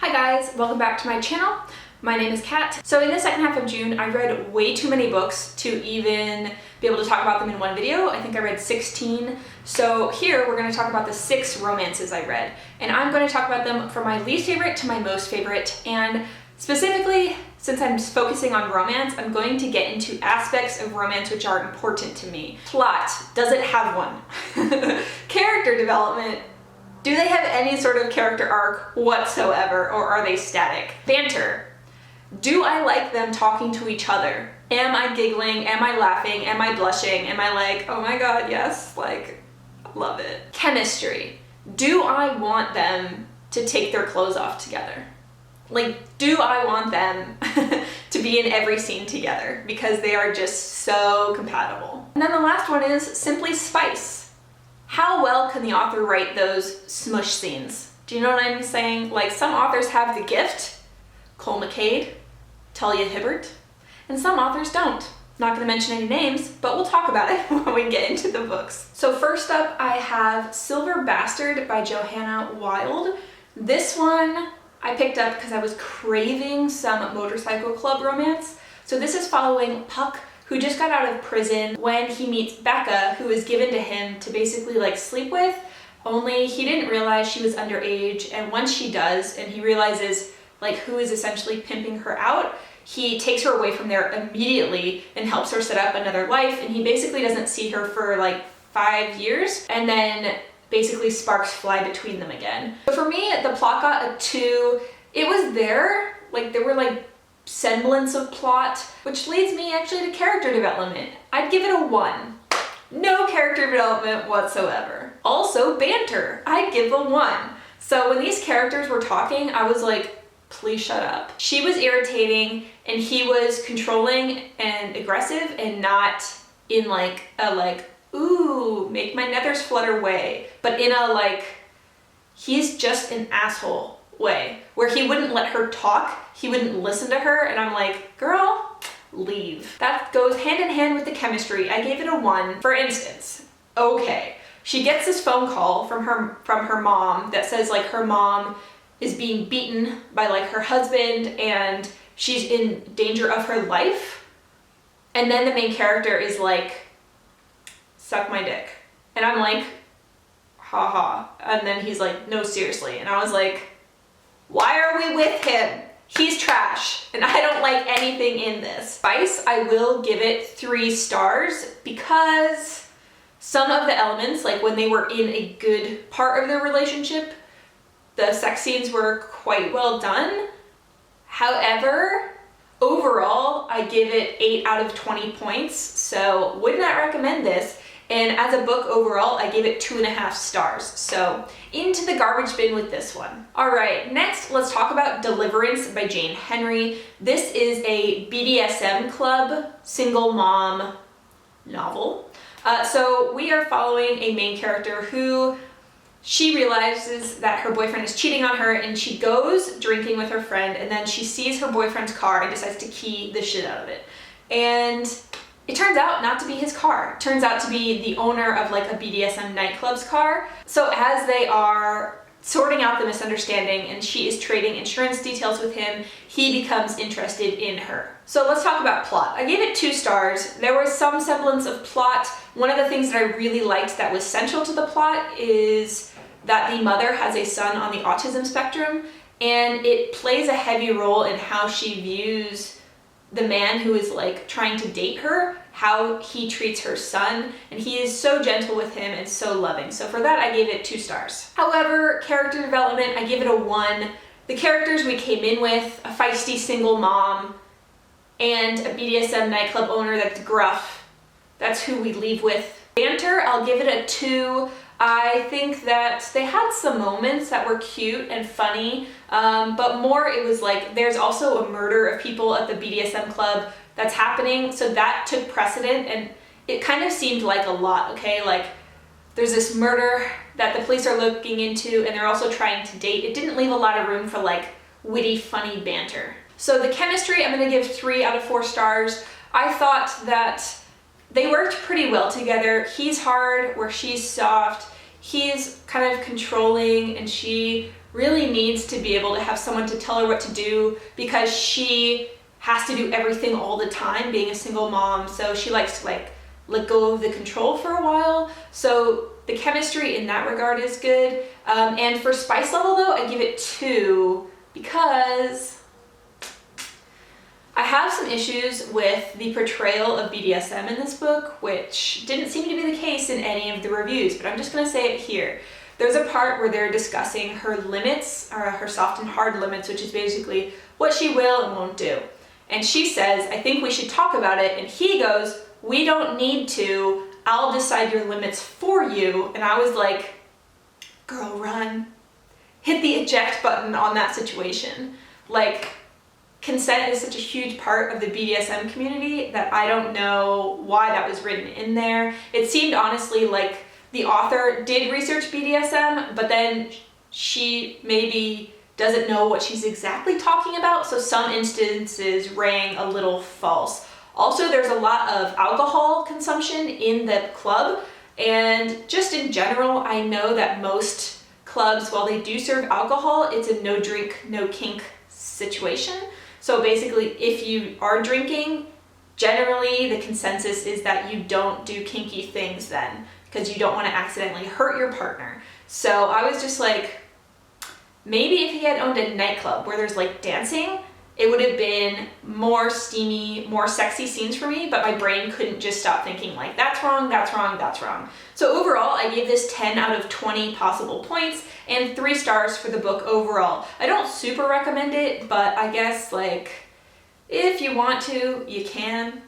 Hi guys, welcome back to my channel. My name is Kat. So in the second half of June, I read way too many books to even be able to talk about them in one video. I think I read 16. So here we're going to talk about the 6 romances I read. And I'm going to talk about them from my least favorite to my most favorite. And specifically, since I'm focusing on romance, I'm going to get into aspects of romance which are important to me. Plot. Does it have one? Character development. Do they have any sort of character arc whatsoever, or are they static? Banter. Do I like them talking to each other? Am I giggling? Am I laughing? Am I blushing? Am I like, oh my god, yes, like, love it. Chemistry. Do I want them to take their clothes off together? Like, do I want them to be in every scene together? Because they are just so compatible. And then the last one is simply spice. How well can the author write those smush scenes? Do you know what I'm saying? Like, some authors have the gift, Cole McCade, Talia Hibbert, and some authors don't. Not gonna mention any names, but we'll talk about it when we get into the books. So first up, I have Silver Bastard by Joanna Wylde. This one I picked up because I was craving some motorcycle club romance. So this is following Puck, who just got out of prison, when he meets Becca, who is given to him to basically like sleep with, only he didn't realize she was underage, and once she does and he realizes like who is essentially pimping her out, he takes her away from there immediately and helps her set up another life, and he basically doesn't see her for like 5 years, and then basically sparks fly between them again. But for me, the plot got a 2. It was there, like there were like semblance of plot, which leads me actually to character development. I'd give it a 1. No character development whatsoever. Also banter, I'd give a 1. So when these characters were talking, I was like, please shut up. She was irritating and he was controlling and aggressive, and not in like a ooh, make my nethers flutter way, but in a like, he's just an asshole way, where he wouldn't let her talk, he wouldn't listen to her, and I'm like, girl, leave. That goes hand in hand with the chemistry. I gave it a 1. For instance, okay, she gets this phone call from her mom that says like her mom is being beaten by like her husband and she's in danger of her life, and then the main character is like, suck my dick, and I'm like, haha, and then he's like, no, seriously, and I was like, why are we with him? He's trash, and I don't like anything in this. Spice, I will give it 3 stars because some of the elements, like when they were in a good part of their relationship, the sex scenes were quite well done. However, overall, I give it 8 out of 20 points, so would not recommend this. And as a book overall, I gave it 2.5 stars. So into the garbage bin with this one. All right, next let's talk about Deliverance by Jane Henry. This is a BDSM club single mom novel. So we are following a main character who, she realizes that her boyfriend is cheating on her, and she goes drinking with her friend, and then she sees her boyfriend's car and decides to key the shit out of it. And it turns out not to be his car. It turns out to be the owner of like a BDSM nightclub's car. So as they are sorting out the misunderstanding and she is trading insurance details with him, he becomes interested in her. So let's talk about plot. I gave it 2 stars. There was some semblance of plot. One of the things that I really liked that was central to the plot is that the mother has a son on the autism spectrum, and it plays a heavy role in how she views the man who is like trying to date her, how he treats her son, and he is so gentle with him and so loving. So for that, I gave it 2 stars. However, character development, I give it a 1. The characters we came in with, a feisty single mom and a BDSM nightclub owner that's gruff, that's who we leave with. Banter, I'll give it a 2. I think that they had some moments that were cute and funny, but more it was like there's also a murder of people at the BDSM club that's happening, so that took precedent, and it kind of seemed like a lot, okay? Like there's this murder that the police are looking into, and they're also trying to date. It didn't leave a lot of room for like witty, funny banter. So the chemistry, I'm gonna give 3 out of 4 stars. I thought that they worked pretty well together. He's hard where she's soft. He's kind of controlling and she really needs to be able to have someone to tell her what to do because she has to do everything all the time being a single mom. So she likes to like let go of the control for a while. So the chemistry in that regard is good. And for spice level though, I give it 2 because I have some issues with the portrayal of BDSM in this book, which didn't seem to be the case in any of the reviews, but I'm just gonna say it here. There's a part where they're discussing her limits, or her soft and hard limits, which is basically what she will and won't do. And she says, I think we should talk about it. And he goes, we don't need to, I'll decide your limits for you. And I was like, girl, run. Hit the eject button on that situation. Like, consent is such a huge part of the BDSM community that I don't know why that was written in there. It seemed honestly like the author did research BDSM, but then she maybe doesn't know what she's exactly talking about, so some instances rang a little false. Also, there's a lot of alcohol consumption in the club, and just in general, I know that most clubs, while they do serve alcohol, it's a no drink, no kink situation. So basically, if you are drinking, generally the consensus is that you don't do kinky things then, because you don't want to accidentally hurt your partner. So I was just like, maybe if he had owned a nightclub where there's like dancing, it would have been more steamy, more sexy scenes for me, but my brain couldn't just stop thinking like, that's wrong, that's wrong, that's wrong. So overall, I gave this 10 out of 20 possible points and 3 stars for the book overall. I don't super recommend it, but I guess like, if you want to, you can.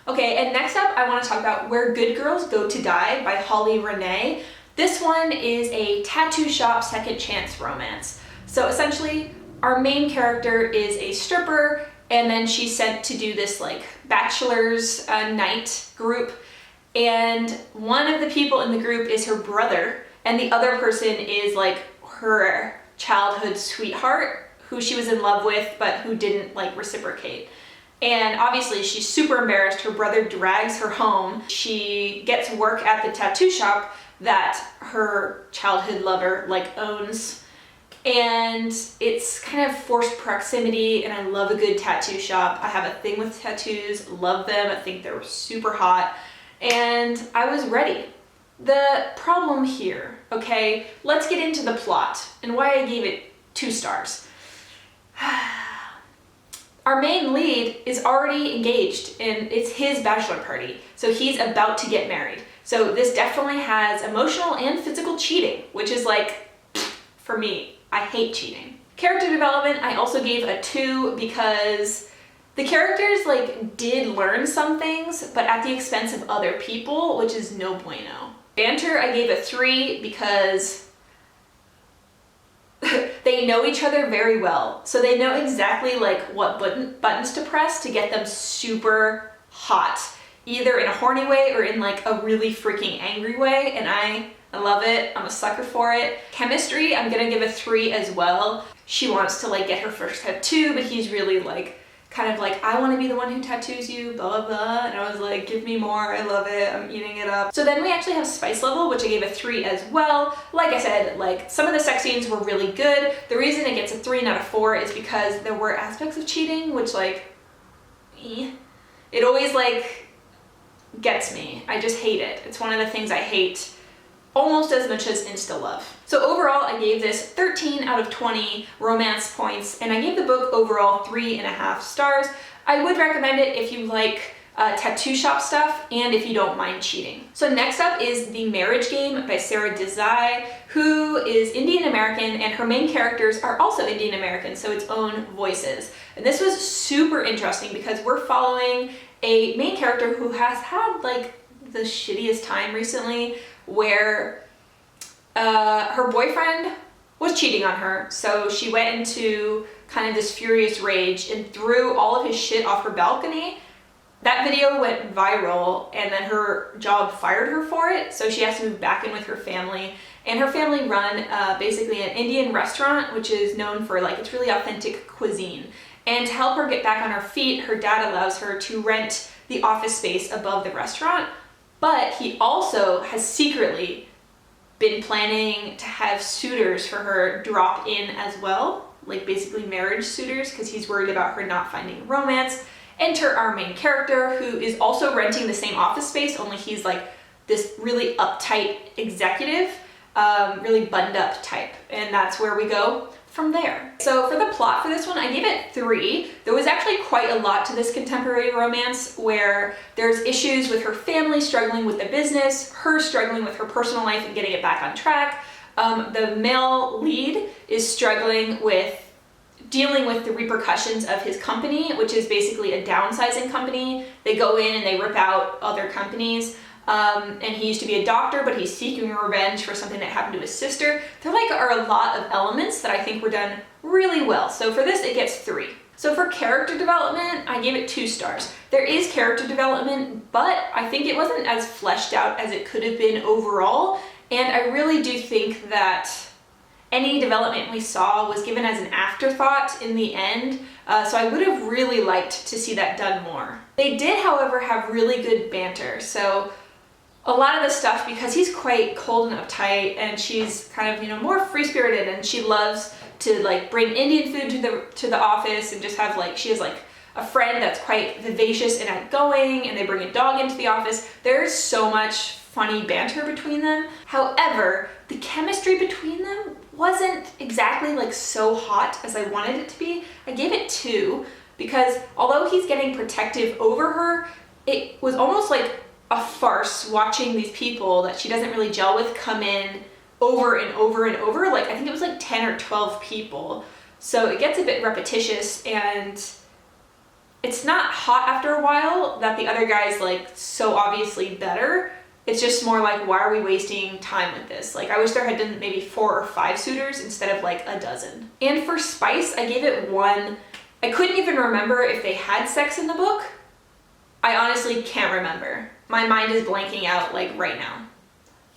Okay, and next up, I want to talk about Where Good Girls Go to Die by Renee. This one is a tattoo shop second chance romance. So essentially, our main character is a stripper, and then she's sent to do this like bachelor's night group. And one of the people in the group is her brother, and the other person is like her childhood sweetheart, who she was in love with, but who didn't like reciprocate. And obviously she's super embarrassed. Her brother drags her home. She gets work at the tattoo shop that her childhood lover like owns. And it's kind of forced proximity, and I love a good tattoo shop. I have a thing with tattoos, love them. I think they're super hot. And I was ready. The problem here, okay, let's get into the plot and why I gave it 2 stars. Our main lead is already engaged, and it's his bachelor party, so he's about to get married. So this definitely has emotional and physical cheating, which is like, for me, I hate cheating. Character development, I also gave a 2 because the characters like did learn some things, but at the expense of other people, which is no bueno. Banter, I gave a 3 because they know each other very well. So they know exactly like what buttons to press to get them super hot, either in a horny way or in like a really freaking angry way. And I love it. I'm a sucker for it. Chemistry, I'm gonna give a 3 as well. She wants to like get her first tattoo, but he's really like, kind of like, I want to be the one who tattoos you, blah, blah, blah. And I was like, give me more, I love it, I'm eating it up. So then we actually have spice level, which I gave a 3 as well. Like I said, like some of the sex scenes were really good. The reason it gets a 3 out of 4 is because there were aspects of cheating, which like, it always like gets me. I just hate it. It's one of the things I hate almost as much as insta love. So overall, I gave this 13 out of 20 romance points, and I gave the book overall 3.5 stars. I would recommend it if you like tattoo shop stuff and if you don't mind cheating. So next up is The Marriage Game by Sara Desai, who is Indian American, and her main characters are also Indian American, so its own voices. And this was super interesting because we're following a main character who has had like the shittiest time recently, where her boyfriend was cheating on her, so she went into kind of this furious rage and threw all of his shit off her balcony. That video went viral, and then her job fired her for it, so she has to move back in with her family. And her family run basically an Indian restaurant, which is known for like, it's really authentic cuisine. And to help her get back on her feet, her dad allows her to rent the office space above the restaurant, but he also has secretly been planning to have suitors for her drop in as well, like basically marriage suitors, because he's worried about her not finding romance. Enter our main character, who is also renting the same office space, only he's like this really uptight executive, really buttoned up type, and that's where we go from there. So for the plot for this one, I gave it 3. There was actually quite a lot to this contemporary romance, where there's issues with her family struggling with the business, her struggling with her personal life and getting it back on track. The male lead is struggling with dealing with the repercussions of his company, which is basically a downsizing company. They go in and they rip out other companies. And he used to be a doctor, but he's seeking revenge for something that happened to his sister. There are a lot of elements that I think were done really well. So for this, it gets 3. So for character development, I gave it 2 stars. There is character development, but I think it wasn't as fleshed out as it could have been overall. And I really do think that any development we saw was given as an afterthought in the end, so I would have really liked to see that done more. They did, however, have really good banter. So a lot of the stuff, because he's quite cold and uptight, and she's kind of, more free-spirited, and she loves to like bring Indian food to the office, and just have she has a friend that's quite vivacious and outgoing, and they bring a dog into the office. There's so much funny banter between them. However, the chemistry between them wasn't exactly so hot as I wanted it to be. I gave it 2 because although he's getting protective over her, it was almost like a farce watching these people that she doesn't really gel with come in over and over and over. I think it was 10 or 12 people. So it gets a bit repetitious, and it's not hot after a while that the other guy's so obviously better. It's just more why are we wasting time with this? I wish there had been maybe 4 or 5 suitors instead of a dozen. And for spice, I gave it 1. I couldn't even remember if they had sex in the book. I honestly can't remember. My mind is blanking out right now.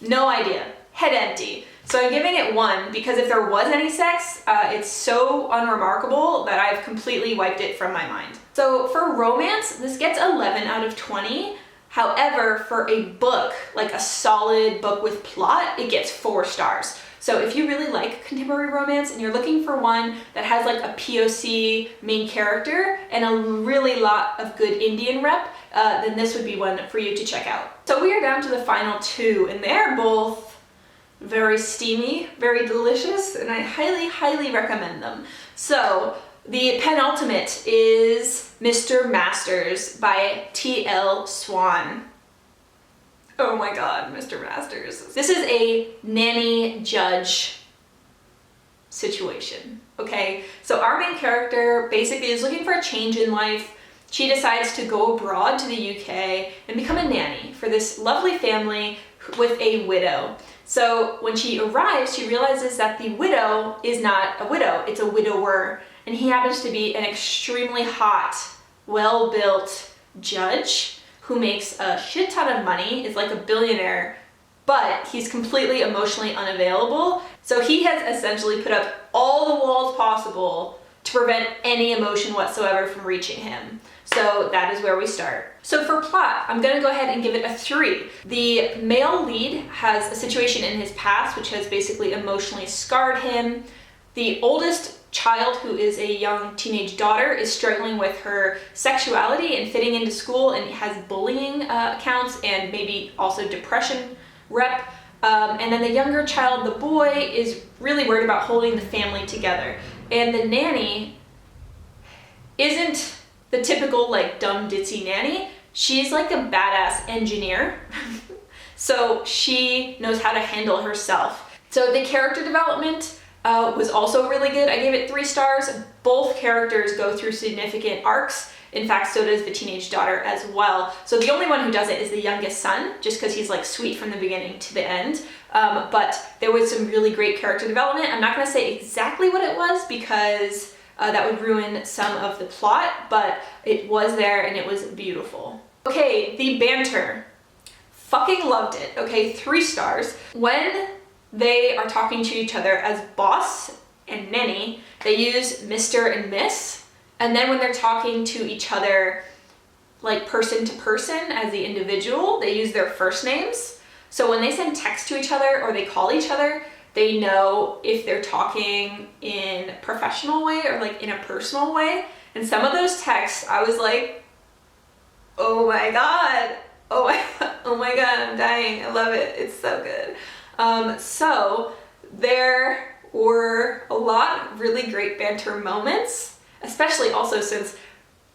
No idea. Head empty. So I'm giving it 1 because if there was any sex, it's so unremarkable that I've completely wiped it from my mind. So for romance, this gets 11 out of 20. However, for a book, a solid book with plot, it gets 4 stars. So if you really like contemporary romance and you're looking for one that has a POC main character and a really lot of good Indian rep, then this would be one for you to check out. So we are down to the final 2, and they're both very steamy, very delicious, and I highly, highly recommend them. So the penultimate is Mr. Masters by T.L. Swan. Oh my god, Mr. Masters. This is a nanny judge situation, okay? So our main character basically is looking for a change in life. She decides to go abroad to the UK and become a nanny for this lovely family with a widow. So when she arrives, she realizes that the widow is not a widow, it's a widower. And he happens to be an extremely hot, well-built judge who makes a shit ton of money, is a billionaire, but he's completely emotionally unavailable. So he has essentially put up all the walls possible to prevent any emotion whatsoever from reaching him. So that is where we start. So for plot, I'm gonna go ahead and give it a 3. The male lead has a situation in his past which has basically emotionally scarred him. The oldest child, who is a young teenage daughter, is struggling with her sexuality and fitting into school, and has bullying accounts and maybe also depression rep. And then the younger child, the boy, is really worried about holding the family together. And the nanny isn't the typical dumb ditzy nanny. She's a badass engineer. So she knows how to handle herself. So the character development was also really good. I gave it 3 stars. Both characters go through significant arcs. In fact, so does the teenage daughter as well. So the only one who does it is the youngest son, just because he's sweet from the beginning to the end. But there was some really great character development. I'm not gonna say exactly what it was because that would ruin some of the plot, but it was there and it was beautiful. Okay, the banter. Fucking loved it. Okay, 3 stars. When they are talking to each other as boss and nanny, they use Mr. and Miss. And then when they're talking to each other person to person as the individual, they use their first names. So when they send text to each other or they call each other, they know if they're talking in a professional way or like in a personal way. And some of those texts, I was like, oh my God, oh my God, I'm dying. I love it. It's so good. So there were a lot of really great banter moments, especially also since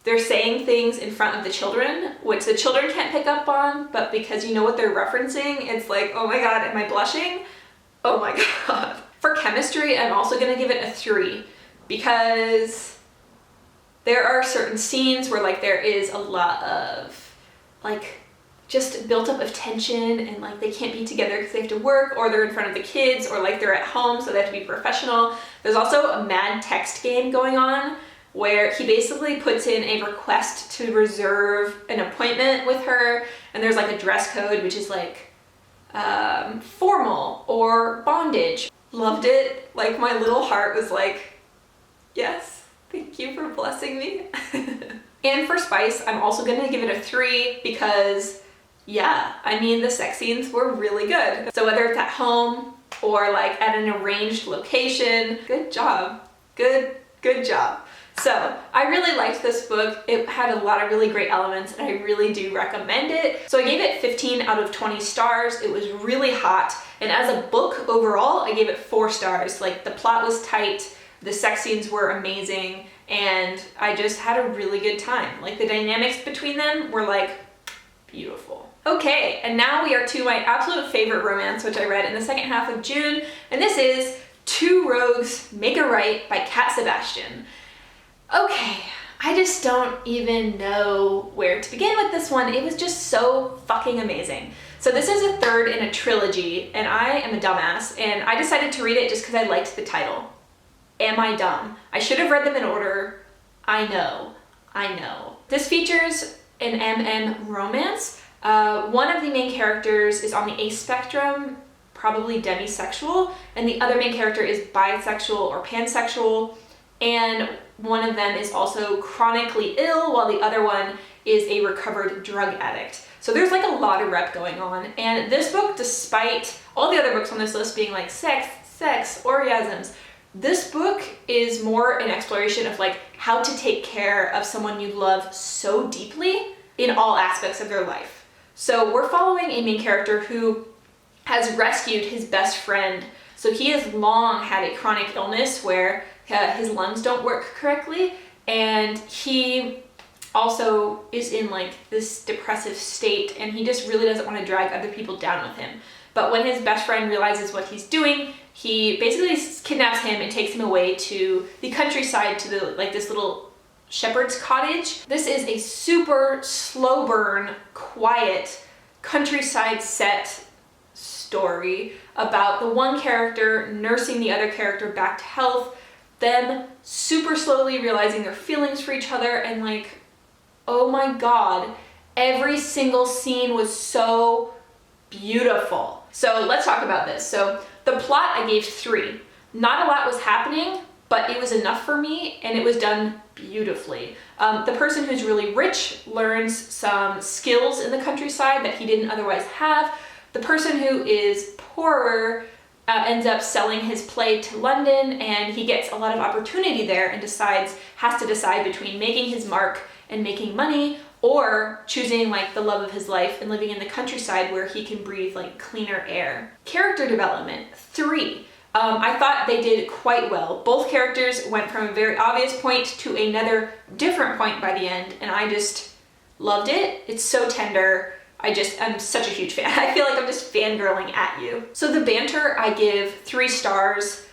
they're saying things in front of the children, which the children can't pick up on, but because you know what they're referencing, it's like, oh my God, am I blushing? Oh my God. For chemistry, I'm also gonna give it a 3 because there are certain scenes where like there is a lot of like just built up of tension and like they can't be together because they have to work or they're in front of the kids or like they're at home so they have to be professional. There's also a mad text game going on where he basically puts in a request to reserve an appointment with her, and there's like a dress code which is like formal or bondage. Loved it. Like my little heart was like, yes, thank you for blessing me. And for spice, I'm also gonna give it a 3 because yeah, I mean the sex scenes were really good. So whether it's at home or like at an arranged location, good job. Good job. So I really liked this book. It had a lot of really great elements and I really do recommend it. So I gave it 15 out of 20 stars. It was really hot. And as a book overall, I gave it 4 stars. Like the plot was tight, the sex scenes were amazing, and I just had a really good time. Like the dynamics between them were like beautiful. Okay, and now we are to my absolute favorite romance, which I read in the second half of June, and this is Two Rogues Make a Right by Sebastian. Okay, I just don't even know where to begin with this one. It was just so fucking amazing. So this is a third in a trilogy, and I am a dumbass, and I decided to read it just because I liked the title. Am I dumb? I should have read them in order. I know. This features an MM romance. One of the main characters is on the ace spectrum, probably demisexual, and the other main character is bisexual or pansexual, and one of them is also chronically ill while the other one is a recovered drug addict. So there's like a lot of rep going on, and this book, despite all the other books on this list being like sex, orgasms, this book is more an exploration of like how to take care of someone you love so deeply in all aspects of their life. So we're following a main character who has rescued his best friend. So he has long had a chronic illness where his lungs don't work correctly, and he also is in like this depressive state, and he just really doesn't want to drag other people down with him. But when his best friend realizes what he's doing, he basically kidnaps him and takes him away to the countryside, to the like this little shepherd's cottage. This is a super slow burn, quiet countryside set story about the one character nursing the other character back to health, them super slowly realizing their feelings for each other, and like, oh my God, every single scene was so beautiful. So let's talk about this. So the plot I gave 3. Not a lot was happening, but it was enough for me, and it was done beautifully. The person who's really rich learns some skills in the countryside that he didn't otherwise have. The person who is poorer ends up selling his play to London, and he gets a lot of opportunity there and has to decide between making his mark and making money, or choosing like the love of his life and living in the countryside where he can breathe like cleaner air. Character development, 3. I thought they did quite well. Both characters went from a very obvious point to another different point by the end, and I just loved it. It's so tender. I'm such a huge fan. I feel like I'm just fangirling at you. So the banter, I give 3 stars.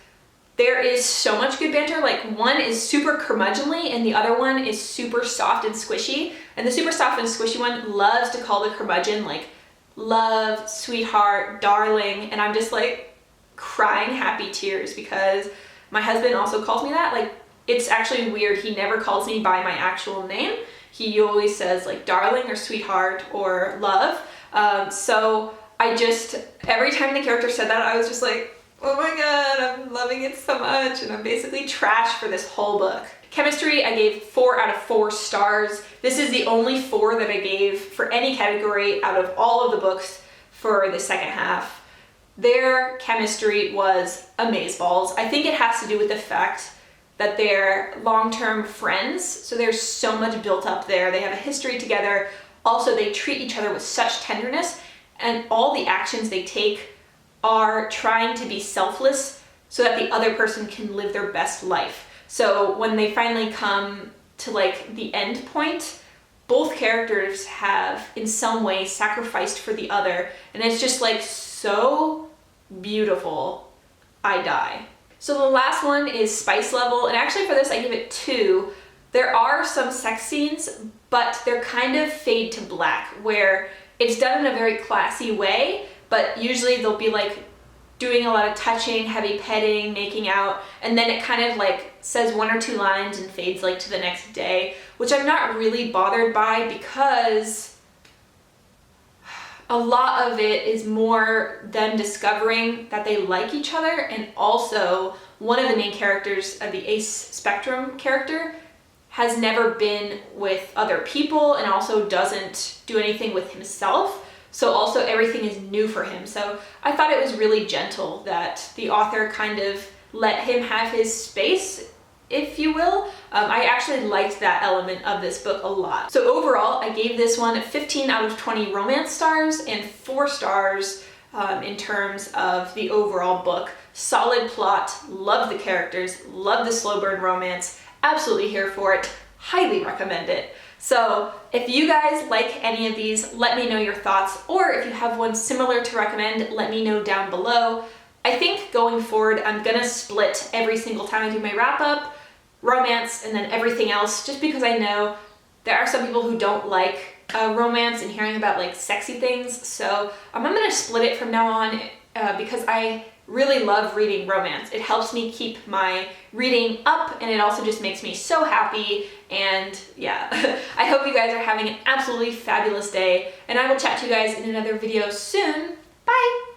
There is so much good banter. Like one is super curmudgeonly and the other one is super soft and squishy. And the super soft and squishy one loves to call the curmudgeon like love, sweetheart, darling. And I'm just like crying happy tears because my husband also calls me that. Like it's actually weird. He never calls me by my actual name. He always says like darling or sweetheart or love. So every time the character said that, I was just like, oh my God, I'm loving it so much. And I'm basically trash for this whole book. Chemistry, I gave 4 out of 4 stars. This is the only 4 that I gave for any category out of all of the books for the second half. Their chemistry was amazeballs. I think it has to do with the fact that they're long-term friends, so there's so much built up there. They have a history together. Also, they treat each other with such tenderness, and all the actions they take are trying to be selfless so that the other person can live their best life. So when they finally come to like the end point, both characters have in some way sacrificed for the other, and it's just like so beautiful. I die. So the last one is spice level, and actually for this I give it 2. There are some sex scenes, but they're kind of fade to black, where it's done in a very classy way, but usually they'll be like doing a lot of touching, heavy petting, making out, and then it kind of like says 1 or 2 lines and fades like to the next day, which I'm not really bothered by because a lot of it is more them discovering that they like each other, and also one of the main characters, the Ace Spectrum character, has never been with other people and also doesn't do anything with himself. So also everything is new for him. So I thought it was really gentle that the author kind of let him have his space, if you will. I actually liked that element of this book a lot. So overall, I gave this one 15 out of 20 romance stars and 4 stars in terms of the overall book. Solid plot, love the characters, love the slow burn romance, absolutely here for it, highly recommend it. So if you guys like any of these, let me know your thoughts, or if you have one similar to recommend, let me know down below. I think going forward, I'm gonna split every single time I do my wrap up, romance, and then everything else, just because I know there are some people who don't like romance and hearing about like sexy things. So I'm gonna split it from now on because I really love reading romance. It helps me keep my reading up, and it also just makes me so happy. And yeah, I hope you guys are having an absolutely fabulous day, and I will chat to you guys in another video soon. Bye!